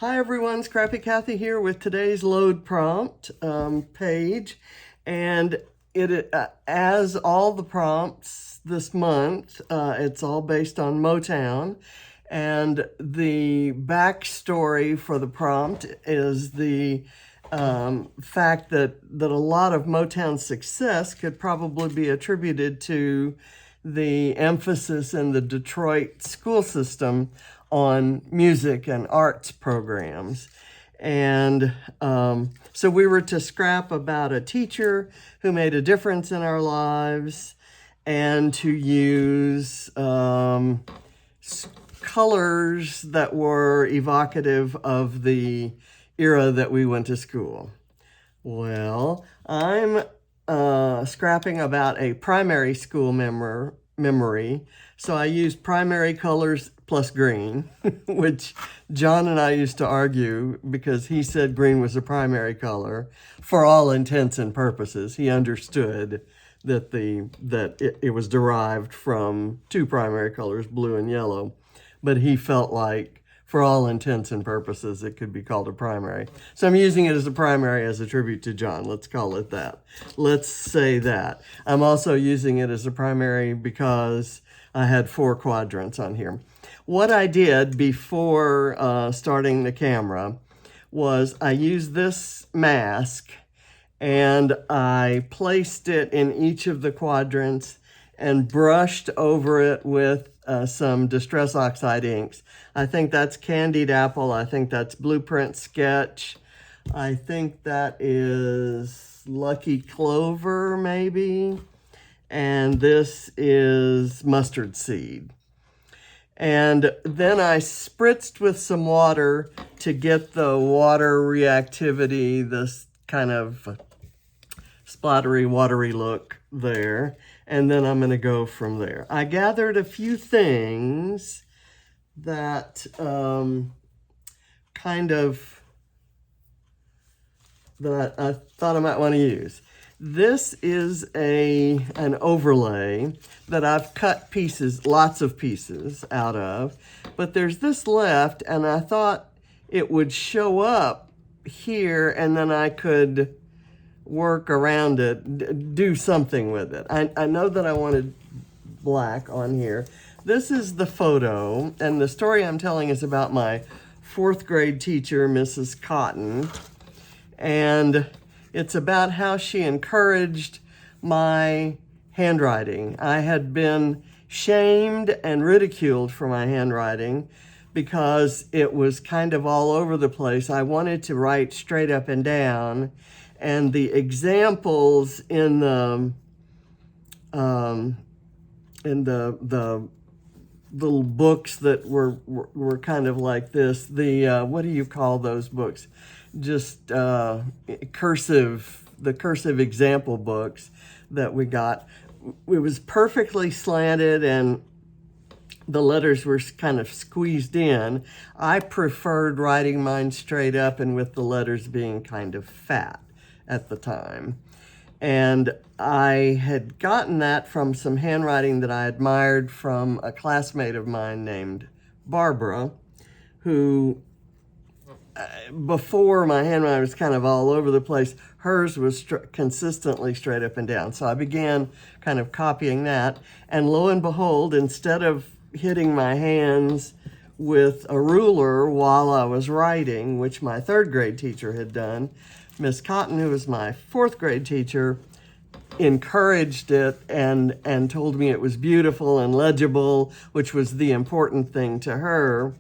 Hi everyone, Scrappy Kathy here with today's load prompt page, and as all the prompts this month, it's all based on Motown, and the backstory for the prompt is the fact that a lot of Motown's success could probably be attributed to the emphasis in the Detroit school system on music and arts programs. And so we were to scrap about a teacher who made a difference in our lives, and to use colors that were evocative of the era that we went to school. Well, I'm scrapping about a primary school memory. So I used primary colors plus green, which John and I used to argue because he said green was a primary color. For all intents and purposes, he understood that it was derived from two primary colors, blue and yellow. But he felt like, for all intents and purposes, it could be called a primary. So I'm using it as a primary as a tribute to John. Let's call it that. Let's say that. I'm also using it as a primary because I had 4 quadrants on here. What I did before starting the camera was I used this mask and I placed it in each of the quadrants and brushed over it with some Distress Oxide inks. I think that's Candied Apple. I think that's Blueprint Sketch. I think that is Lucky Clover, maybe. And this is Mustard Seed. And then I spritzed with some water to get the water reactivity, this kind of splattery, watery look there. And then I'm going to go from there. I gathered a few things that that I thought I might want to use. This is an overlay that I've cut pieces, lots of pieces out of, but there's this left, and I thought it would show up here, and then I could work around it, do something with it. I know that I wanted black on here. This is the photo, and the story I'm telling is about my 4th grade teacher, Mrs. Cotten, and it's about how she encouraged my handwriting. I had been shamed and ridiculed for my handwriting because it was kind of all over the place. I wanted to write straight up and down, and the examples in the little books that were kind of like this, what do you call those books? Just the cursive example books that we got. It was perfectly slanted and the letters were kind of squeezed in. I preferred writing mine straight up and with the letters being kind of fat at the time. And I had gotten that from some handwriting that I admired from a classmate of mine named Barbara, who before my handwriting was kind of all over the place, hers was consistently straight up and down. So I began kind of copying that, and lo and behold, instead of hitting my hands with a ruler while I was writing, which my 3rd grade teacher had done, Miss Cotten, who was my 4th grade teacher, encouraged it and told me it was beautiful and legible, which was the important thing to her.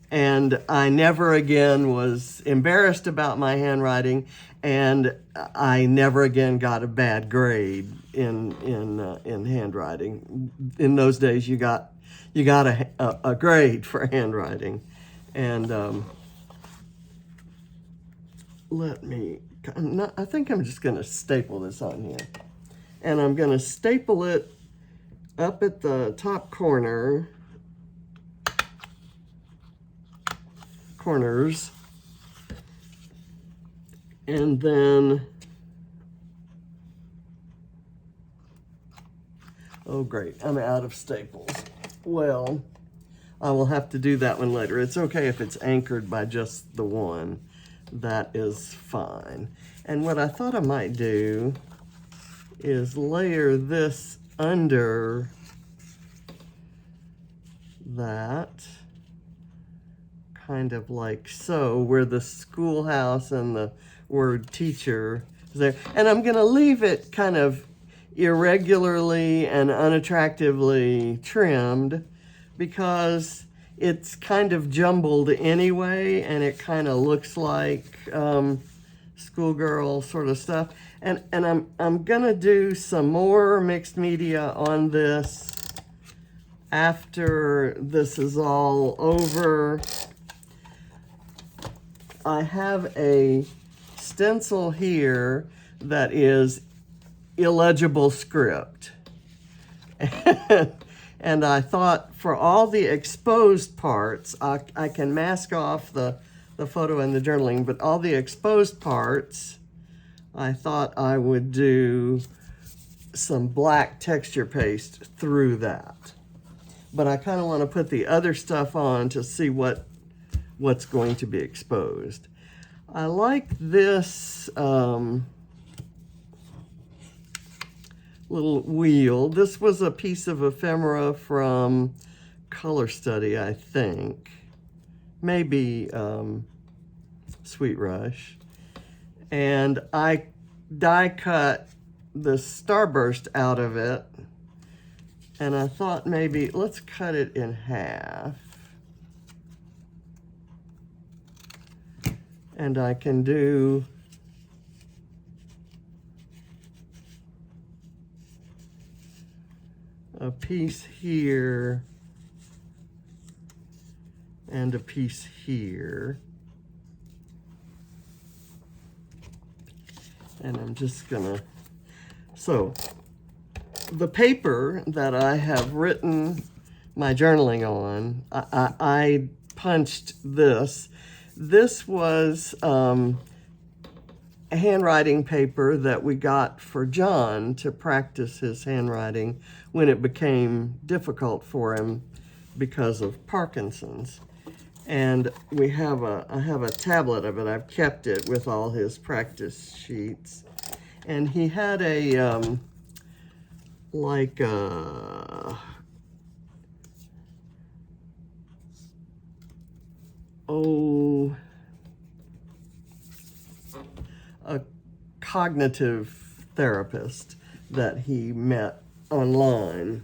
And I never again was embarrassed about my handwriting, and I never again got a bad grade in handwriting. In those days, you got a grade for handwriting, and I think I'm just going to staple this on here, and I'm going to staple it up at the top corners, and then, oh great, I'm out of staples. Well, I will have to do that one later. It's okay if it's anchored by just the one. That is fine. And what I thought I might do is layer this under that, kind of like so, where the schoolhouse and the word teacher is there. And I'm going to leave it kind of irregularly and unattractively trimmed because it's kind of jumbled anyway, and it kind of looks like schoolgirl sort of stuff. And I'm gonna do some more mixed media on this after this is all over. I have a stencil here that is illegible script. And I thought for all the exposed parts, I can mask off the photo and the journaling, but all the exposed parts, I thought I would do some black texture paste through that. But I kind of want to put the other stuff on to see what's going to be exposed. I like this little wheel. This was a piece of ephemera from Color Study, I think. Maybe Sweet Rush. And I die cut the starburst out of it. And I thought maybe let's cut it in half. And I can do a piece here and a piece here. And I'm just gonna, so the paper that I have written my journaling on, I punched this. This was handwriting paper that we got for John to practice his handwriting when it became difficult for him because of Parkinson's. And I have a tablet of it. I've kept it with all his practice sheets. And he had a a cognitive therapist that he met online,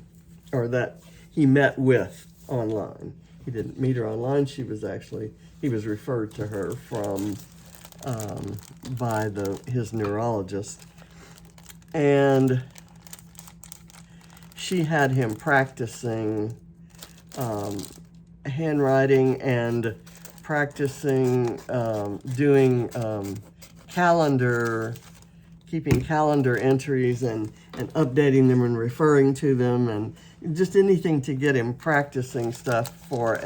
or that he met with online. He didn't meet her online. He was referred to her from by his neurologist, and she had him practicing handwriting and practicing doing keeping calendar entries and updating them and referring to them, and just anything to get him practicing stuff for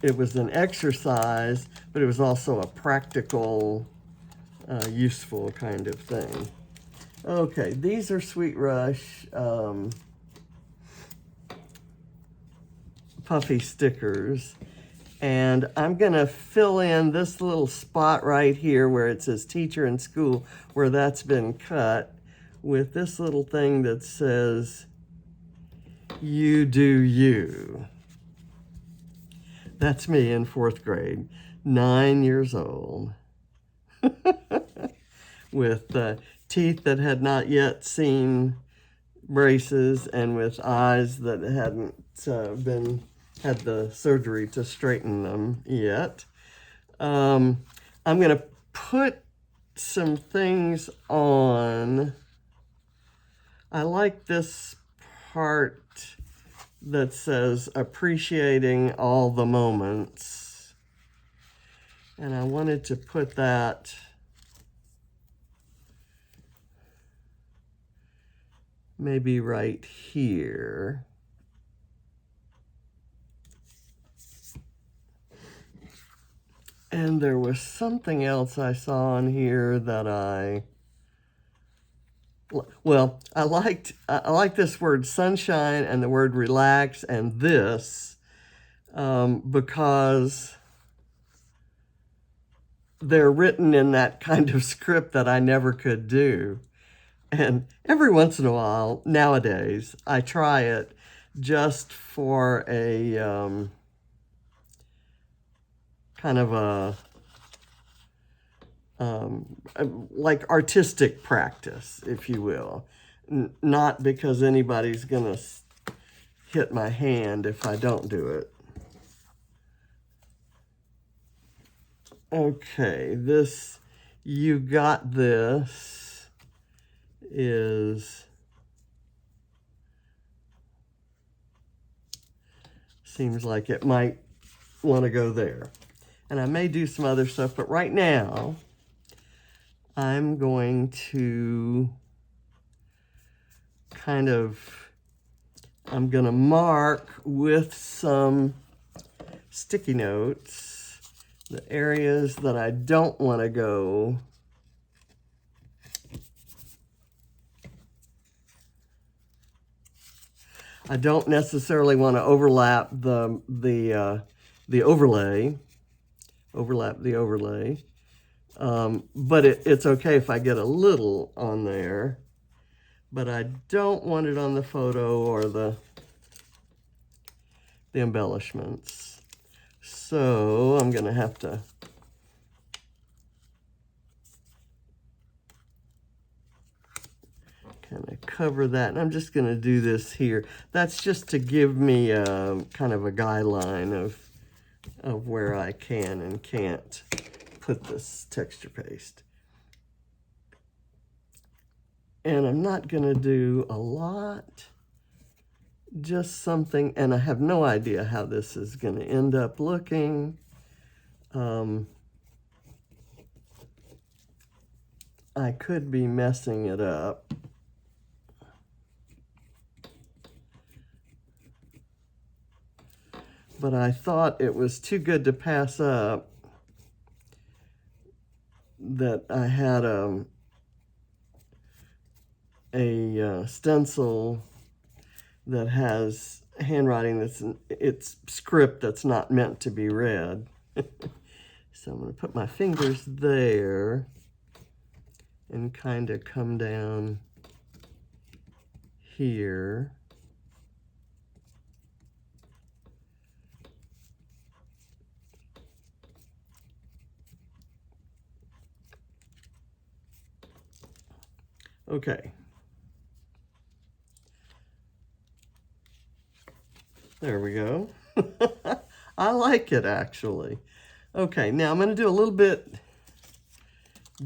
it was an exercise, but it was also a practical, useful kind of thing. Okay, these are Sweet Rush puffy stickers. And I'm going to fill in this little spot right here where it says teacher and school, where that's been cut, with this little thing that says, you do you. That's me in 4th grade, 9 years old, with teeth that had not yet seen braces and with eyes that hadn't had the surgery to straighten them yet. I'm going to put some things on. I like this part that says appreciating all the moments. And I wanted to put that maybe right here. And there was something else I saw on here that I well, I like this word sunshine and the word relax and this because they're written in that kind of script that I never could do. And every once in a while, nowadays, I try it just for a kind of a like artistic practice, if you will. Not because anybody's going to hit my hand if I don't do it. Okay, this, you got this, is, seems like it might want to go there. And I may do some other stuff, but right now, I'm going to I'm going to mark with some sticky notes the areas that I don't want to go. I don't necessarily want to overlap the overlay, but it's okay if I get a little on there, but I don't want it on the photo or the embellishments. So I'm going to have to kind of cover that. And I'm just going to do this here. That's just to give me a kind of a guideline of where I can and can't put this texture paste. And I'm not going to do a lot, just something, and I have no idea how this is going to end up looking. I could be messing it up. But I thought it was too good to pass up that I had a stencil that has handwriting it's script that's not meant to be read. So I'm going to put my fingers there and kind of come down here. Okay. There we go. I like it, actually. Okay, now I'm going to do a little bit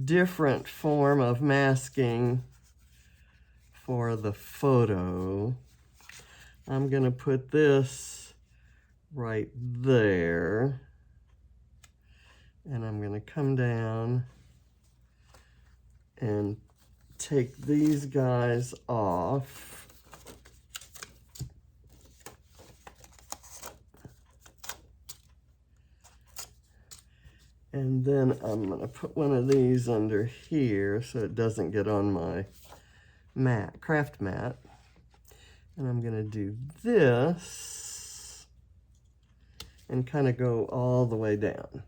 different form of masking for the photo. I'm going to put this right there. And I'm going to come down and take these guys off. And then I'm going to put one of these under here so it doesn't get on my mat, craft mat. And I'm going to do this and kind of go all the way down.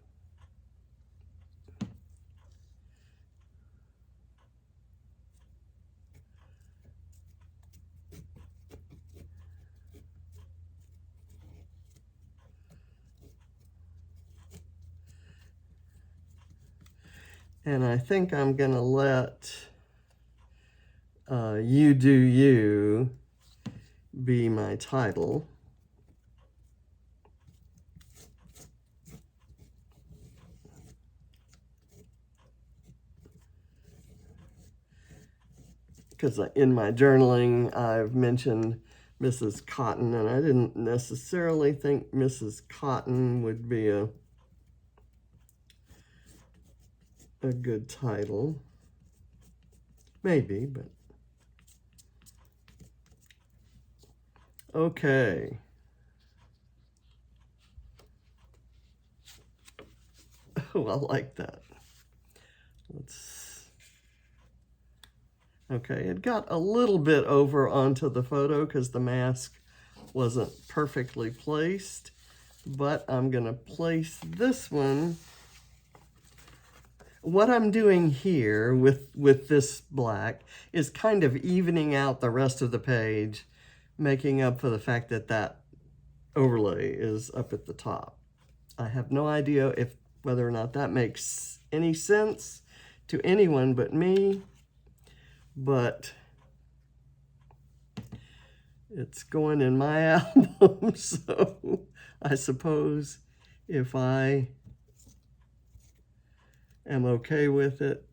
And I think I'm going to let You Do You be my title. Because in my journaling, I've mentioned Mrs. Cotten, and I didn't necessarily think Mrs. Cotten would be a good title. Maybe, but okay. Oh, I like that. Okay, it got a little bit over onto the photo because the mask wasn't perfectly placed, but I'm gonna place this one. What I'm doing here with this black is kind of evening out the rest of the page, making up for the fact that that overlay is up at the top. I have no idea whether or not that makes any sense to anyone but me, but it's going in my album, so I suppose if I am okay with it,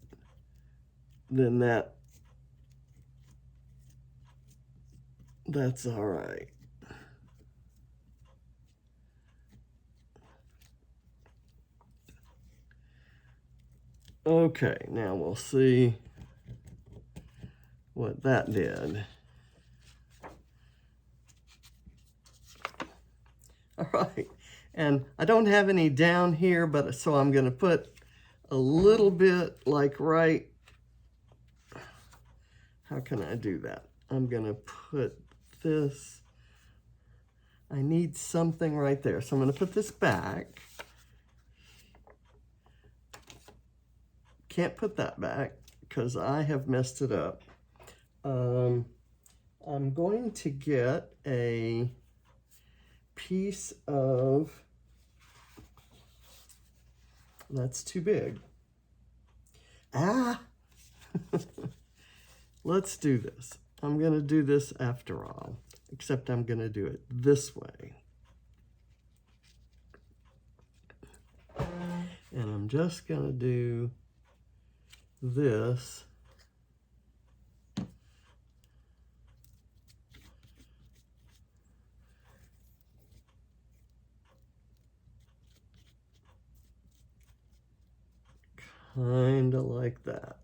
then that's all right. Okay, now we'll see what that did. All right, and I don't have any down here, but so I'm going to put a little bit like right, how can I do that? I'm going to put this, I need something right there. So I'm going to put this back. Can't put that back because I have messed it up. I'm going to get a piece of, that's too big. Let's do this. I'm going to do this after all, except I'm going to do it this way. And I'm just going to do this. Kind of like that.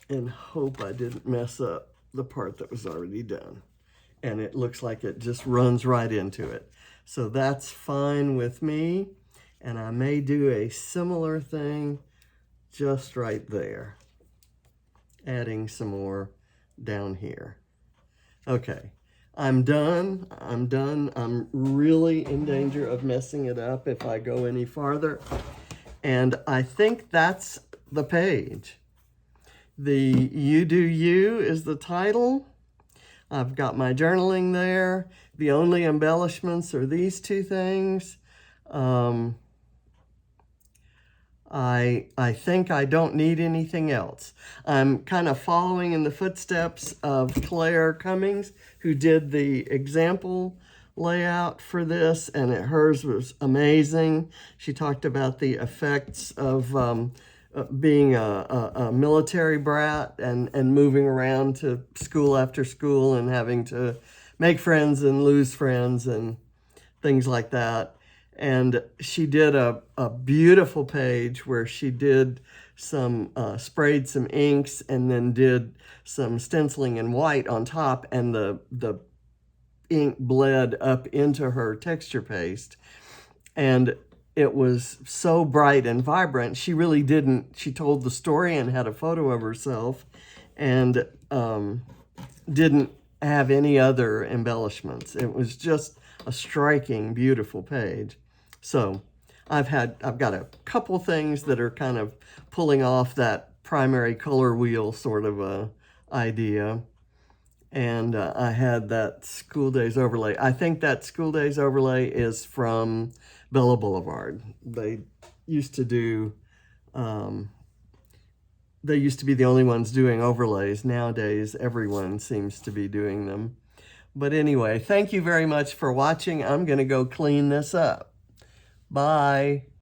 And hope I didn't mess up the part that was already done. And it looks like it just runs right into it. So that's fine with me. And I may do a similar thing just right there, adding some more down here. Okay, I'm done. I'm really in danger of messing it up if I go any farther. And I think that's the page. The You Do You is the title. I've got my journaling there. The only embellishments are these two things. I think I don't need anything else. I'm kind of following in the footsteps of Claire Cummings, who did the example layout for this, and hers was amazing. She talked about the effects of being a military brat and moving around to school after school and having to make friends and lose friends and things like that. And she did a beautiful page where she did some, sprayed some inks and then did some stenciling in white on top, and the ink bled up into her texture paste. And it was so bright and vibrant. She really didn't, she told the story and had a photo of herself and didn't have any other embellishments. It was just a striking, beautiful page. So I've got a couple things that are kind of pulling off that primary color wheel sort of a idea. And I had that School Days overlay. I think that School Days overlay is from Bella Boulevard. They used to do, they used to be the only ones doing overlays. Nowadays, everyone seems to be doing them. But anyway, thank you very much for watching. I'm going to go clean this up. Bye.